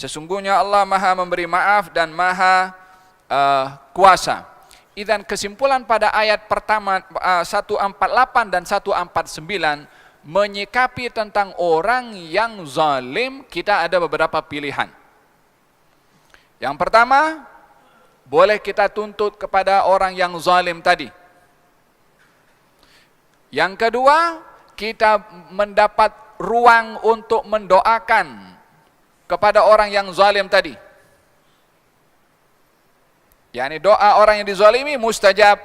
Sesungguhnya Allah Maha memberi maaf dan Maha kuasa. Idzan kesimpulan pada ayat pertama 148 dan 149 menyikapi tentang orang yang zalim, kita ada beberapa pilihan. Yang pertama, boleh kita tuntut kepada orang yang zalim tadi. Yang kedua, kita mendapat ruang untuk mendoakan kepada orang yang zalim tadi. Yani doa orang yang dizalimi mustajab.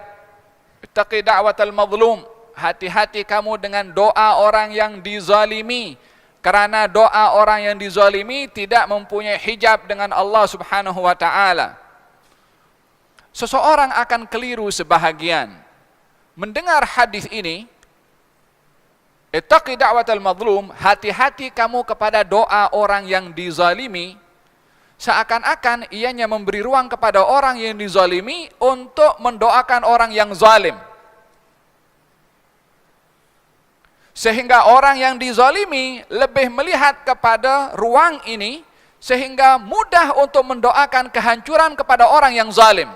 Ittaqi da'watal mazlum. Hati-hati kamu dengan doa orang yang dizalimi, karena doa orang yang dizalimi tidak mempunyai hijab dengan Allah Subhanahu wa taala. Seseorang akan keliru sebahagian mendengar hadis ini, ittaqi da'watal mazlum, hati-hati kamu kepada doa orang yang dizalimi, seakan-akan ianya memberi ruang kepada orang yang dizalimi untuk mendoakan orang yang zalim. Sehingga orang yang dizalimi lebih melihat kepada ruang ini, sehingga mudah untuk mendoakan kehancuran kepada orang yang zalim.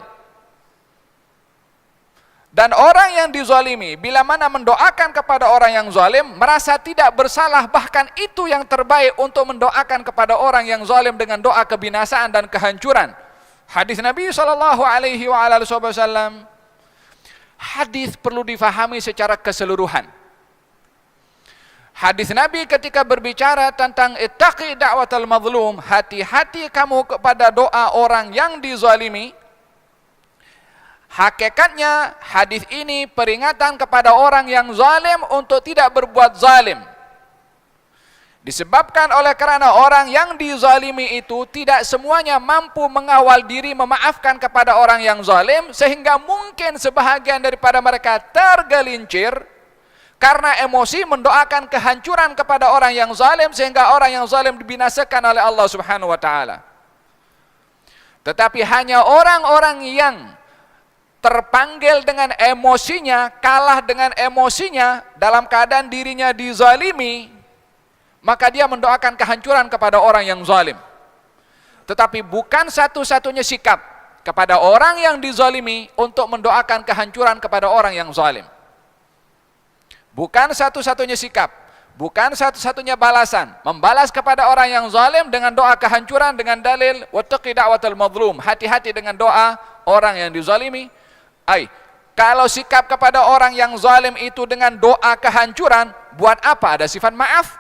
Dan orang yang dizalimi, bila mana mendoakan kepada orang yang zalim, merasa tidak bersalah, bahkan itu yang terbaik untuk mendoakan kepada orang yang zalim dengan doa kebinasaan dan kehancuran. Hadis Nabi SAW, hadis perlu difahami secara keseluruhan. Hadis Nabi ketika berbicara tentang ittaqi da'watal mazlum, hati-hati kamu kepada doa orang yang dizalimi. Hakikatnya hadis ini peringatan kepada orang yang zalim untuk tidak berbuat zalim. Disebabkan oleh karena orang yang dizalimi itu tidak semuanya mampu mengawal diri memaafkan kepada orang yang zalim, sehingga mungkin sebahagian daripada mereka tergelincir karena emosi mendoakan kehancuran kepada orang yang zalim, sehingga orang yang zalim dibinasakan oleh Allah Subhanahu wa taala. Tetapi hanya orang-orang yang terpanggil dengan emosinya, kalah dengan emosinya dalam keadaan dirinya dizalimi, maka dia mendoakan kehancuran kepada orang yang zalim. Tetapi bukan satu-satunya sikap kepada orang yang dizalimi untuk mendoakan kehancuran kepada orang yang zalim. Bukan satu-satunya sikap, bukan satu-satunya balasan membalas kepada orang yang zalim dengan doa kehancuran dengan dalil wattaqi da'watal mazlum, hati-hati dengan doa orang yang dizalimi. Kalau sikap kepada orang yang zalim itu dengan doa kehancuran, buat apa ada sifat maaf?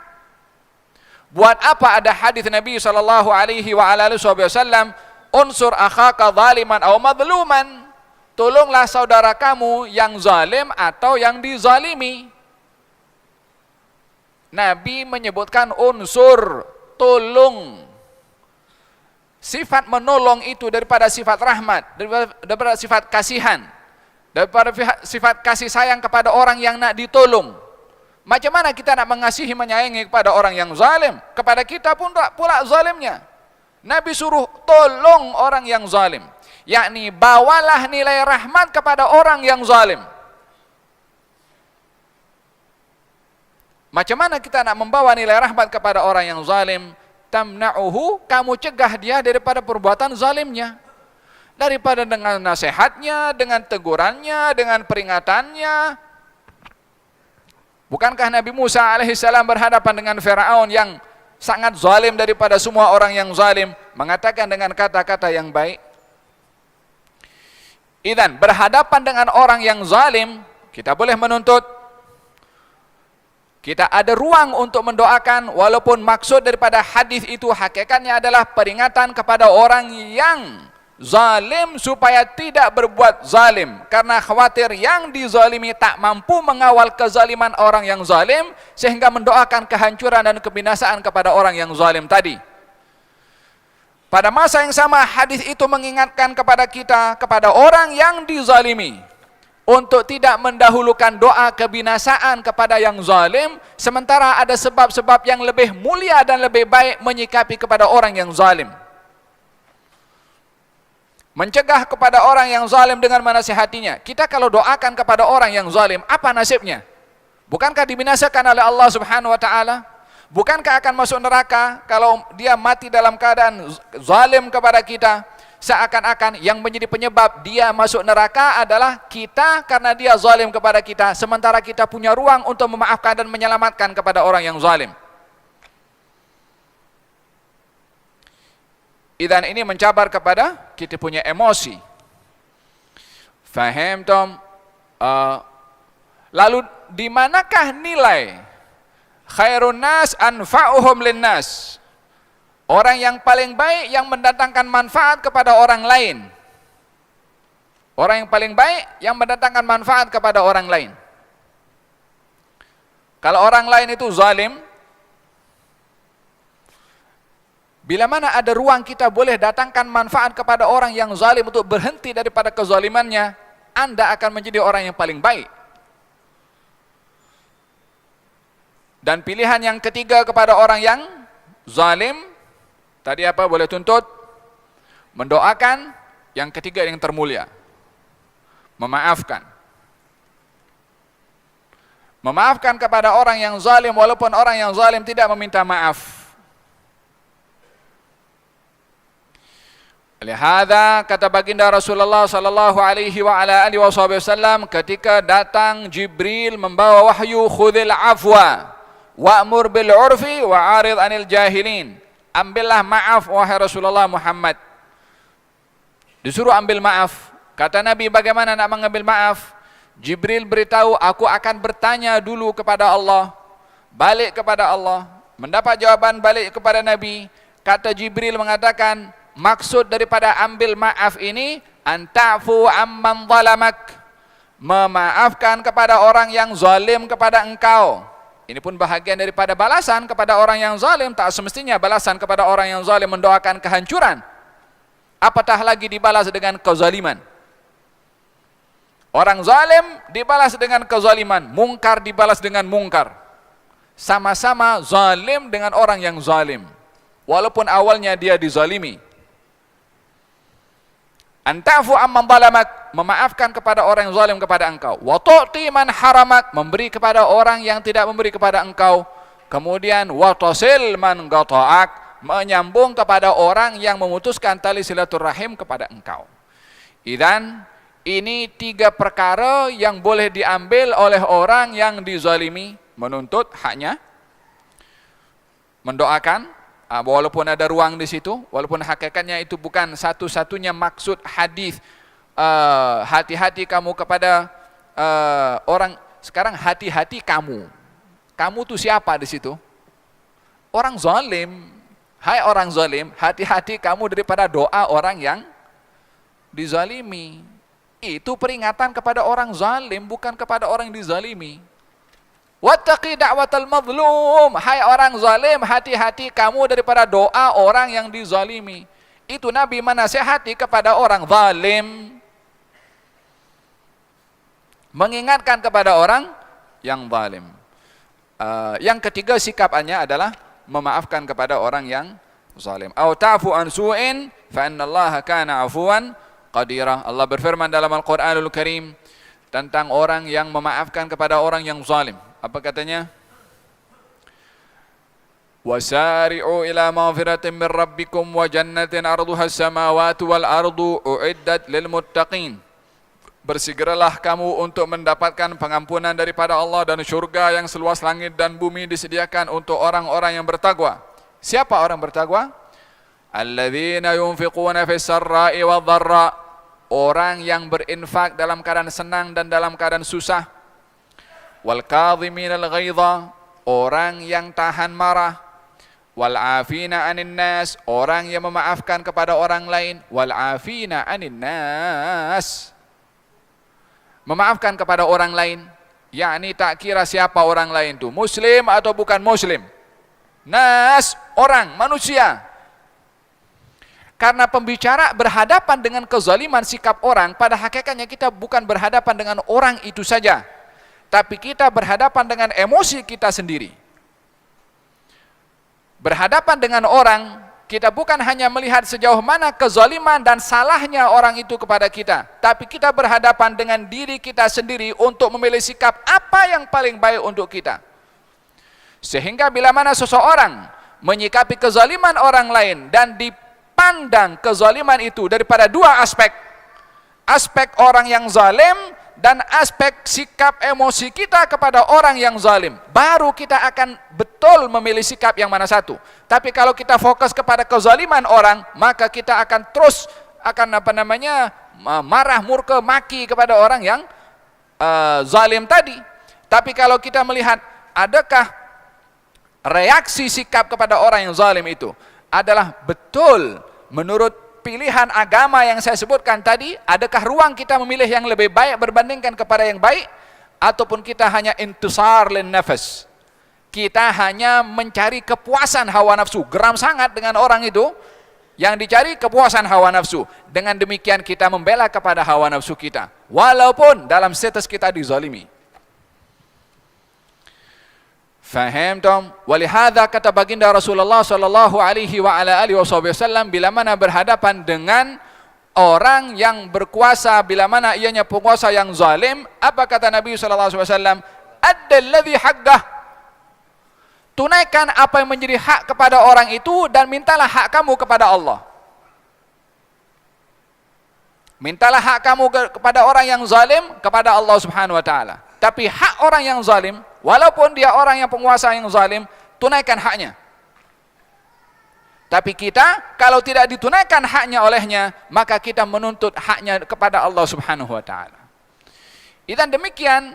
Buat apa ada hadis Nabi sallallahu alaihi wasallam, unsur akhaka zaliman aw madluman, tolonglah saudara kamu yang zalim atau yang dizalimi. Nabi menyebutkan unsur tolong. Sifat menolong itu daripada sifat rahmat, daripada sifat kasihan, daripada sifat kasih sayang kepada orang yang nak ditolong. Macam mana kita nak mengasihi menyayangi kepada orang yang zalim? Kepada kita pun pula zalimnya. Nabi suruh tolong orang yang zalim, yakni bawalah nilai rahmat kepada orang yang zalim. Macam mana kita nak membawa nilai rahmat kepada orang yang zalim? Tamna'uhu, kamu cegah dia daripada perbuatan zalimnya. Daripada dengan nasihatnya, dengan tegurannya, dengan peringatannya. Bukankah Nabi Musa alaihissalam berhadapan dengan Firaun yang sangat zalim daripada semua orang yang zalim, mengatakan dengan kata-kata yang baik? Idzan, berhadapan dengan orang yang zalim, kita boleh menuntut. Kita ada ruang untuk mendoakan, walaupun maksud daripada hadis itu hakikatnya adalah peringatan kepada orang yang zalim supaya tidak berbuat zalim, karena khawatir yang dizalimi tak mampu mengawal kezaliman orang yang zalim, sehingga mendoakan kehancuran dan kebinasaan kepada orang yang zalim tadi. Pada masa yang sama, hadis itu mengingatkan kepada kita, kepada orang yang dizalimi, untuk tidak mendahulukan doa kebinasaan kepada yang zalim, sementara ada sebab-sebab yang lebih mulia dan lebih baik menyikapi kepada orang yang zalim. Mencegah kepada orang yang zalim dengan menasihatinya. Kita kalau doakan kepada orang yang zalim, apa nasibnya? Bukankah dibinasakan oleh Allah Subhanahu wa taala? Bukankah akan masuk neraka kalau dia mati dalam keadaan zalim kepada kita? Seakan-akan yang menjadi penyebab dia masuk neraka adalah kita karena dia zalim kepada kita, sementara kita punya ruang untuk memaafkan dan menyelamatkan kepada orang yang zalim. Idan ini mencabar kepada kita punya emosi. Faham tom? Lalu di manakah nilai khairun nas anfa'uhum linnas? Orang yang paling baik yang mendatangkan manfaat kepada orang lain. Orang yang paling baik yang mendatangkan manfaat kepada orang lain. Kalau orang lain itu zalim, bila mana ada ruang kita boleh datangkan manfaat kepada orang yang zalim untuk berhenti daripada kezalimannya, Anda akan menjadi orang yang paling baik. Dan pilihan yang ketiga kepada orang yang zalim, tadi apa? Boleh tuntut, mendoakan. Yang ketiga yang termulia, memaafkan. Memaafkan kepada orang yang zalim walaupun orang yang zalim tidak meminta maaf. Lihada kata baginda Rasulullah sallallahu alaihi wa ala alihi wasallam ketika datang Jibril membawa wahyu, khudhil afwa wa'mur bil urfi wa'arid anil jahilin. Ambillah maaf wahai Rasulullah Muhammad. Disuruh ambil maaf. Kata Nabi, bagaimana nak mengambil maaf? Jibril beritahu, aku akan bertanya dulu kepada Allah, balik kepada Allah, mendapat jawaban balik kepada Nabi. Kata Jibril mengatakan, maksud daripada ambil maaf ini, anta'fu amman zalamak, memaafkan kepada orang yang zalim kepada engkau. Ini pun bahagian daripada balasan kepada orang yang zalim. Tak semestinya balasan kepada orang yang zalim mendoakan kehancuran, apatah lagi dibalas dengan kezaliman. Orang zalim dibalas dengan kezaliman, mungkar dibalas dengan mungkar. Sama-sama zalim dengan orang yang zalim, walaupun awalnya dia dizalimi. Antafu amman zalamak, memaafkan kepada orang yang zalim kepada engkau. Wa tu'ti man haramak, memberi kepada orang yang tidak memberi kepada engkau. Kemudian wa tasil man qata'ak, menyambung kepada orang yang memutuskan tali silaturahim kepada engkau. Idzan ini tiga perkara yang boleh diambil oleh orang yang dizalimi: menuntut haknya, mendoakan, walaupun ada ruang di situ, walaupun hakikatnya itu bukan satu-satunya maksud hadis. Hati-hati kamu kepada orang. Sekarang hati-hati kamu. Kamu tuh siapa di situ? Orang zalim. Hai orang zalim, hati-hati kamu daripada doa orang yang dizalimi. Itu peringatan kepada orang zalim, bukan kepada orang yang dizalimi. Wattaqi da'watal mazlum, hai orang zalim, hati-hati kamu daripada doa orang yang dizalimi. Itu Nabi menasihati kepada orang zalim, mengingatkan kepada orang yang zalim. Yang ketiga sikapannya adalah memaafkan kepada orang yang zalim. Au ta'fu an su'in fa innallaha kana 'afuwan qadira. Allah berfirman dalam Al-Qur'anul Karim tentang orang yang memaafkan kepada orang yang zalim. Apa katanya? Wasari'u ila maghfiratin min rabbikum wa jannatin arduha as-samawati wal ardu u'iddat lil muttaqin. Bersegeralah kamu untuk mendapatkan pengampunan daripada Allah dan syurga yang seluas langit dan bumi disediakan untuk orang-orang yang bertakwa. Siapa orang bertakwa? Alladzina yunfiquna fis sarra'i wadh dharra, orang yang berinfak dalam keadaan senang dan dalam keadaan susah. Wal kadhiminal ghaidha, orang yang tahan marah. Wal afina 'anil nas, orang yang memaafkan kepada orang lain. Wal afina 'anil nas, memaafkan kepada orang lain, yakni tak kira siapa orang lain itu, muslim atau bukan muslim. Nas, orang, manusia. Karena pembicara berhadapan dengan kezaliman sikap orang, pada hakikatnya kita bukan berhadapan dengan orang itu saja, tapi kita berhadapan dengan emosi kita sendiri. Berhadapan dengan orang, kita bukan hanya melihat sejauh mana kezaliman dan salahnya orang itu kepada kita, tapi kita berhadapan dengan diri kita sendiri untuk memilih sikap apa yang paling baik untuk kita. Sehingga bila mana seseorang menyikapi kezaliman orang lain dan dipandang kezaliman itu daripada dua aspek, aspek orang yang zalim dan aspek sikap emosi kita kepada orang yang zalim, baru kita akan betul memilih sikap yang mana satu. Tapi kalau kita fokus kepada kezaliman orang, maka kita akan terus marah, murka, maki kepada orang yang zalim tadi. Tapi kalau kita melihat adakah reaksi sikap kepada orang yang zalim itu adalah betul menurut pilihan agama yang saya sebutkan tadi, adakah ruang kita memilih yang lebih baik berbandingkan kepada yang baik, ataupun kita hanya intisar lin nafas, kita hanya mencari kepuasan hawa nafsu, geram sangat dengan orang itu, yang dicari kepuasan hawa nafsu. Dengan demikian kita membela kepada hawa nafsu kita walaupun dalam status kita dizalimi. Faham tom? Walihada kata baginda Rasulullah sallallahu alaihi wa ala alihi wasallam, bila mana berhadapan dengan orang yang berkuasa, bila mana ianya penguasa yang zalim, apa kata Nabi sallallahu alaihi wasallam? Addal ladzi haqqah. Tunaikan apa yang menjadi hak kepada orang itu dan mintalah hak kamu kepada Allah. Mintalah hak kamu kepada orang yang zalim kepada Allah Subhanahu wa taala. Tapi hak orang yang zalim, walaupun dia orang yang penguasa yang zalim, tunaikan haknya. Tapi kita, kalau tidak ditunaikan haknya olehnya, maka kita menuntut haknya kepada Allah Subhanahu wa taala. Dan demikian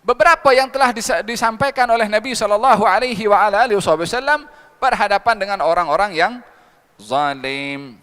beberapa yang telah disampaikan oleh Nabi sallallahu alaihi wa ala alihi wasallam berhadapan dengan orang-orang yang zalim.